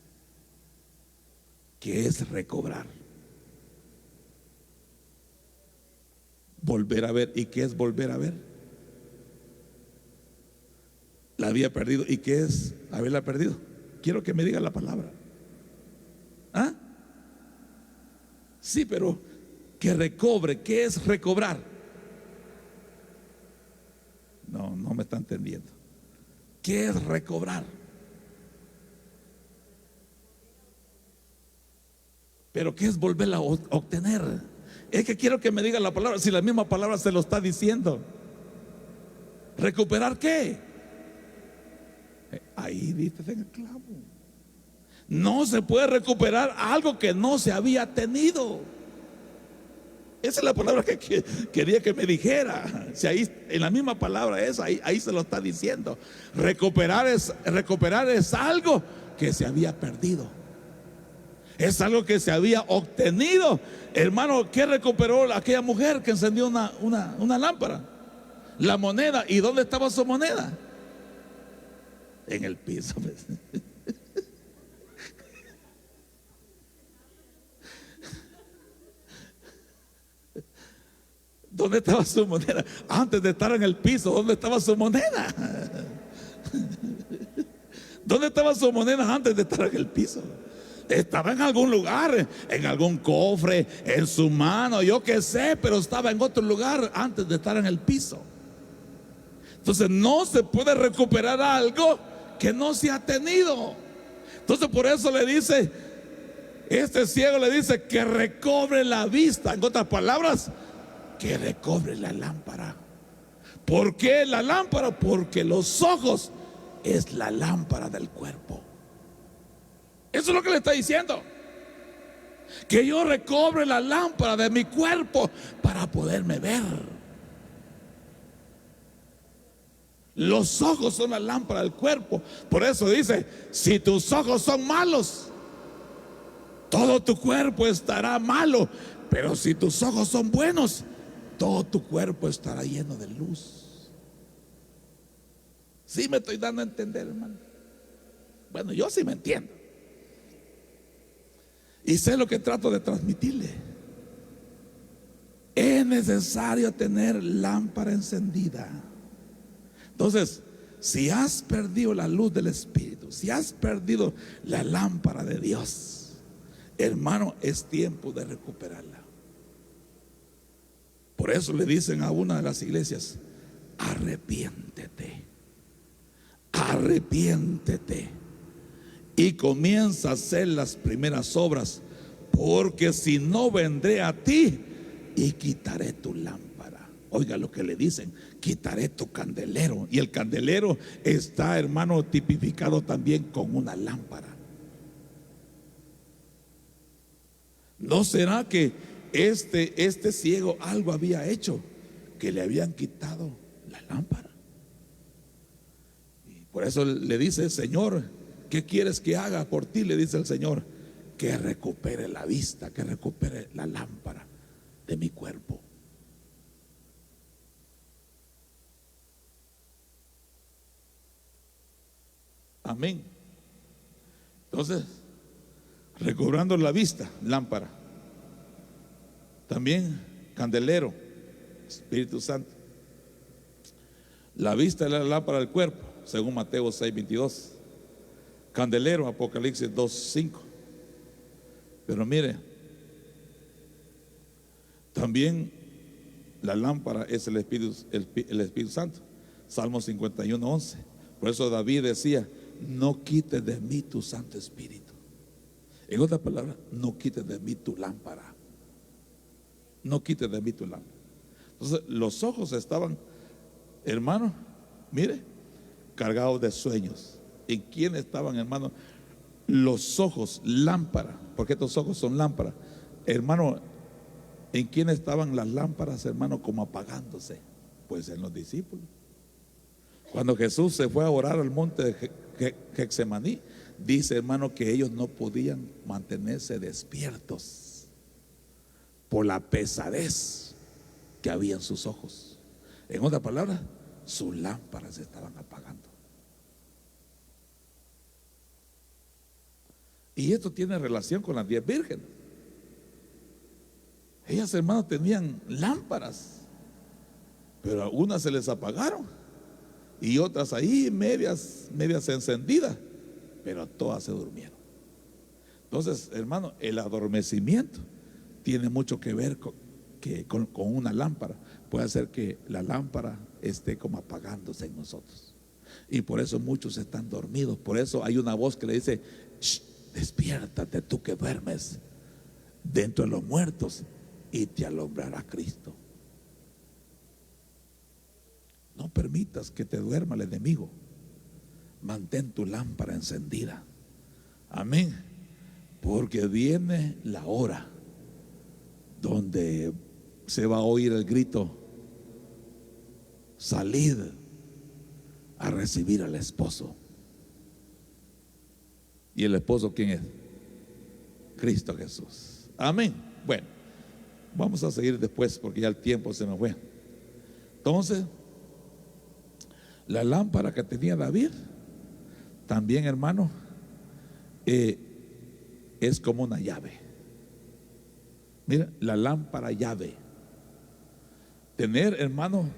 ¿Qué es recobrar? Volver a ver. ¿Y qué es volver a ver? La había perdido. ¿Y qué es haberla perdido? Quiero que me diga la palabra. ¿Ah? Sí, pero que recobre. ¿Qué es recobrar? No me está entendiendo. ¿Qué es recobrar? Pero ¿qué es volverla a obtener? Es que quiero que me diga la palabra, si la misma palabra se lo está diciendo. ¿Recuperar qué? Ahí diste en el clavo. No se puede recuperar algo que no se había tenido. Esa es la palabra que quería que me dijera. Si ahí en la misma palabra es, ahí se lo está diciendo. Recuperar es algo que se había perdido. Es algo que se había obtenido. Hermano, ¿qué recuperó aquella mujer que encendió una lámpara? La moneda. ¿Y dónde estaba su moneda? En el piso. ¿Dónde estaba su moneda? Antes de estar en el piso, ¿dónde estaba su moneda? ¿Dónde estaba su moneda antes de estar en el piso? Estaba en algún lugar, en algún cofre, en su mano, yo qué sé, pero estaba en otro lugar antes de estar en el piso. Entonces no se puede recuperar algo que no se ha tenido. Entonces por eso le dice, este ciego le dice que recobre la vista. En otras palabras, que recobre la lámpara. ¿Por qué la lámpara? Porque los ojos es la lámpara del cuerpo. Eso es lo que le está diciendo. Que yo recobre la lámpara de mi cuerpo para poderme ver. Los ojos son la lámpara del cuerpo. Por eso dice, si tus ojos son malos, todo tu cuerpo estará malo. Pero si tus ojos son buenos, todo tu cuerpo estará lleno de luz. ¿Sí me estoy dando a entender, hermano? Bueno, yo sí me entiendo. Y sé lo que trato de transmitirle. Es necesario tener lámpara encendida. Entonces, si has perdido la luz del Espíritu, si has perdido la lámpara de Dios, hermano, es tiempo de recuperarla. Por eso le dicen a una de las iglesias: arrepiéntete, arrepiéntete y comienza a hacer las primeras obras, porque si no, vendré a ti y quitaré tu lámpara. Oiga lo que le dicen: quitaré tu candelero. Y el candelero está, hermano, tipificado también con una lámpara. ¿No será que este ciego algo había hecho, que le habían quitado la lámpara? Y por eso le dice: Señor, ¿qué quieres que haga por ti? Le dice el Señor: que recupere la vista, que recupere la lámpara de mi cuerpo. Amén. Entonces, recobrando la vista, lámpara. También candelero, Espíritu Santo. La vista es la lámpara del cuerpo, según Mateo 6:22. Candelero, Apocalipsis 2:5. Pero mire, también la lámpara es el Espíritu Santo. Salmo 51:11. Por eso David decía: no quites de mí tu Santo Espíritu. En otras palabras, no quites de mí tu lámpara. No quites de mí tu lámpara. Entonces los ojos estaban, hermano, mire, cargados de sueños. ¿En quién estaban, hermano? Los ojos, lámpara. Porque estos ojos son lámparas, hermano. ¿En quién estaban las lámparas, hermano, como apagándose? Pues en los discípulos. Cuando Jesús se fue a orar al monte de Getsemaní, dice, hermano, que ellos no podían mantenerse despiertos por la pesadez que había en sus ojos. En otras palabras, sus lámparas se estaban apagando. Y esto tiene relación con las 10 vírgenes. Ellas, hermanos, tenían lámparas, pero algunas se les apagaron y otras ahí medias encendidas, pero todas se durmieron. Entonces, hermano, el adormecimiento tiene mucho que ver con una lámpara. Puede hacer que la lámpara esté como apagándose en nosotros, y por eso muchos están dormidos. Por eso hay una voz que le dice: despiértate tú que duermes, dentro de los muertos, y te alumbrará Cristo. No permitas que te duerma el enemigo. Mantén tu lámpara encendida. Amén. Porque viene la hora donde se va a oír el grito: salid a recibir al esposo. ¿Y el esposo quién es? Cristo Jesús. Amén. Bueno, vamos a seguir después porque ya el tiempo se nos fue. Entonces, la lámpara que tenía David también, hermano, es como una llave. Mira, la lámpara llave. Tener, hermano,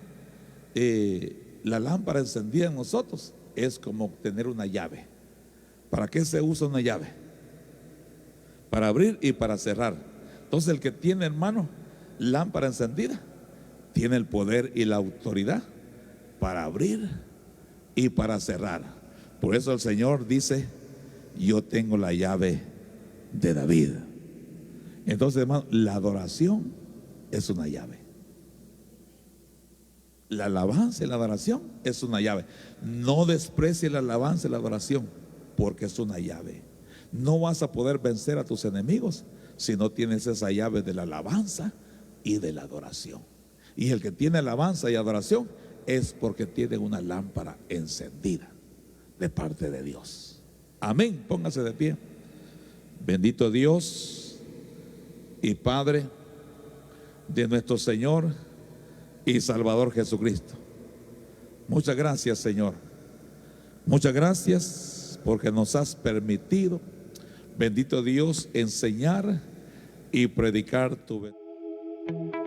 la lámpara encendida en nosotros es como tener una llave. ¿Para qué se usa una llave? Para abrir y para cerrar. Entonces el que tiene, hermano, lámpara encendida, tiene el poder y la autoridad para abrir y para cerrar. Por eso el Señor dice: yo tengo la llave de David. Entonces, hermano, la adoración es una llave. La alabanza y la adoración es una llave. No desprecie la alabanza y la adoración, porque es una llave. No vas a poder vencer a tus enemigos si no tienes esa llave de la alabanza y de la adoración. Y el que tiene alabanza y adoración es porque tiene una lámpara encendida de parte de Dios. Amén. Póngase de pie. Bendito Dios y Padre de nuestro Señor y Salvador Jesucristo. Muchas gracias, Señor. Muchas gracias porque nos has permitido, bendito Dios, enseñar y predicar tu verdad.